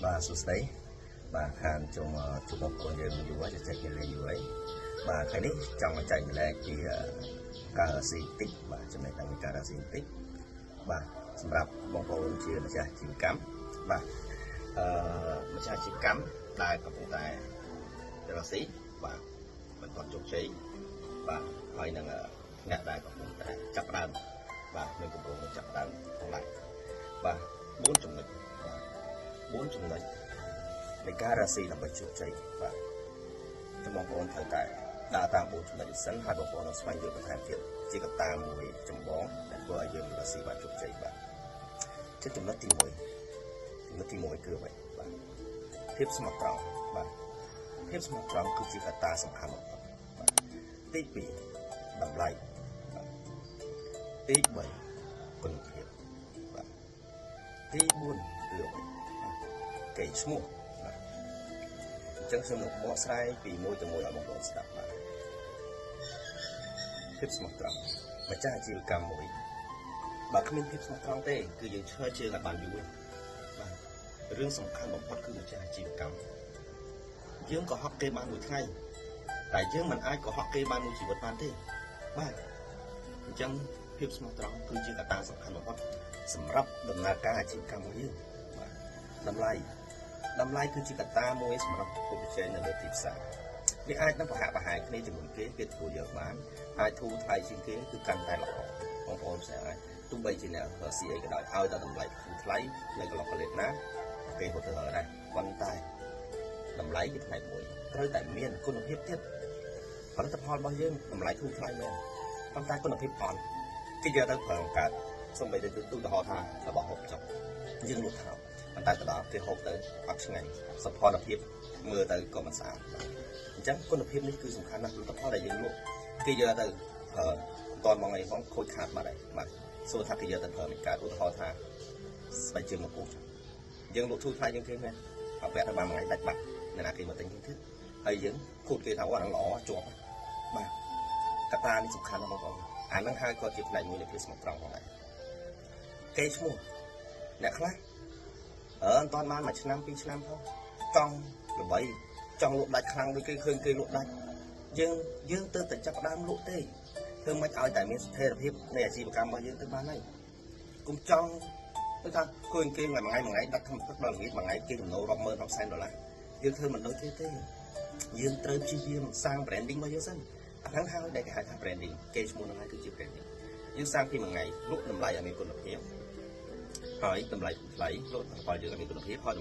Bà số đấy bà khăn trong chụp một con đường dù quá chạy cái này dù ấy bà cái đấy trong mà chạy lại thì cà xì tích bà trong này đang cà xì tích bàសម្រាប់បងប្អូនជាម្ចាស់ជីវកម្មបាទម្ចាស់ជីវកម្មដែលកំពុងតែរកស៊ីបាទមិនទាន់ជោគជ័យបាទហើយនឹងអ្នកដែលកំពុងតែចាប់ផ្ដើមបាទនឹងកំពុងចាប់ផ្ដើមផងដែរបាទ4ចំណុចបាទ4ចំណុចនៃការរកស៊ីដើម្បីជោគជ័យបាទចាំបងប្អូនត្រូវតែដើរតាម4ចំណុចនេះសិនហើយបងប្អូននឹងស្វែងយល់បន្ថែមទៀតជាកត្តាមួយចម្បងដែលធ្វើឲ្យយើងរកស៊ីបានជោគជ័យបាទចំណុចទី1គឺអ្វីបាទភាពស្មោះត្រង់បាទភាពស្មោះត្រង់គឺជាកត្តាសំខាន់បំផុតបាទទី2តម្លៃបាទទី3គុណភាពបាទទី4គឺអ្វីកេរ្តិ៍ឈ្មោះបាទអញ្ចឹងខ្ញុំនឹងបកស្រាយពីមួយទៅមួយឲ្យបងប្អូនស្ដាប់បាទភាពស្មោះត្រង់ម្ចាស់អាជីវកម្មមួយបើគ្មានភាពស្មោះត្រង់ទេគឺយើងឈើជើងឲ្យបានយូរបាទរឿងសំខាន់បំផុតគឺម្ចាស់អាជីវកម្មយើងក៏ហត់គេបានមួយថ្ងៃតែយើងមិនអាចកុហកគេបានមួយជីវិតបានទេបាទអញ្ចឹងភាពស្មោះត្រង់គឺជាកត្តាសំខាន់បំផុតសម្រាប់ដំណើរការអាជីវកម្មរបស់យើងបាទតម្លៃគឺជាកត្តាមួយសម្រាប់ប្រកួតប្រជែងនៅលើទីផ្សារវាអាចនឹងប្រហាក់ប្រហែលគ្នាជាមួយគេធ្វើយកបានអាចធូរថ្លៃជាងគេគឺកាន់តែល្អបងប្អូនផ្សេងអាចទោះបីជាអ្នករកស៊ីអីក៏ដោយឲ្យតែតម្លៃធូរថ្លៃនៅកន្លោះកលិតណាគេហត់ទៅដែរប៉ុន្តែតម្លៃជាផ្នែកមួយត្រូវតែមានគុណភាពទៀតផលិតផលរបស់យើងតម្លៃធូរថ្លៃមែនប៉ុន្តែគុណភាពអត់គេយកទៅប្រើកាត់សូម្បីតែឧទាហរណ៍ថារបស់ហូបចុកយើងលក់ថោកប៉ុន្តែទៅដល់គេហូបទៅអត់ឆ្ងាញ់សោភ័ណភាពមើលទៅក៏មិនស្អាតអញ្ចឹងគុណភាពនេះគឺសំខាន់ណាស់ផលិតផលដែលយើងលក់គេយកទៅតនមកអីផងខូចខាតបាត់ហើយបាទសួរថាគេយកទៅប្រើមិនកើតឧទាហរណ៍ថាស្បែកជើងមកពូយើងលក់ធូរថ្លៃជាងគេមែនអត់ពាក់ទៅបានមួយថ្ងៃដាច់បាត់អ្នកណាគេមកទិញទៀតហើយយើងខូចគេថាអូអាហ្នឹងល្អជាប់បាទកត្តានេះសំខាន់ណាស់បងប្អូនអាហ្នឹងហើយក៏ជាផ្នែកមួយនៃភាពស្មោះត្រង់ផងដែរគេឈ្មោះអ្នកខ្លះអត់តាន់បានមួយឆ្នាំ2ឆ្នាំផងចង់ល្បីចង់លក់ដាច់ខ្លាំងដូចគេឃើញគេលក់ដាច់យើងទៅតែចាប់ដើមលក់ទេធ្វើមិនឲ្យតែមានស្ថិរភាពនៃអាជីវកម្មរបស់យើងទៅបានហើយកុំចង់គឺថាឃើញគេមួយថ្ងៃដាក់ធម្មទឹកដល់ល្ងាចមួយថ្ងៃគេចំណូលរាប់ម៉ឺនរាប់សែនដុល្លារយើងធ្វើមិនដូចគេទេយើងត្រូវព្យាយាមសាង branding របស់យើងសិនអាហ្នឹងហើយដែលគេហៅថា branding គេឈ្មោះហ្នឹងហើយគឺជា branding យើងសាងពីមួយថ្ងៃលក់តម្លៃឲ្យមានគុណភាពហើយតម្លៃថ្លៃលក់ផលយើងឲ្យមានគុណភាពហើយ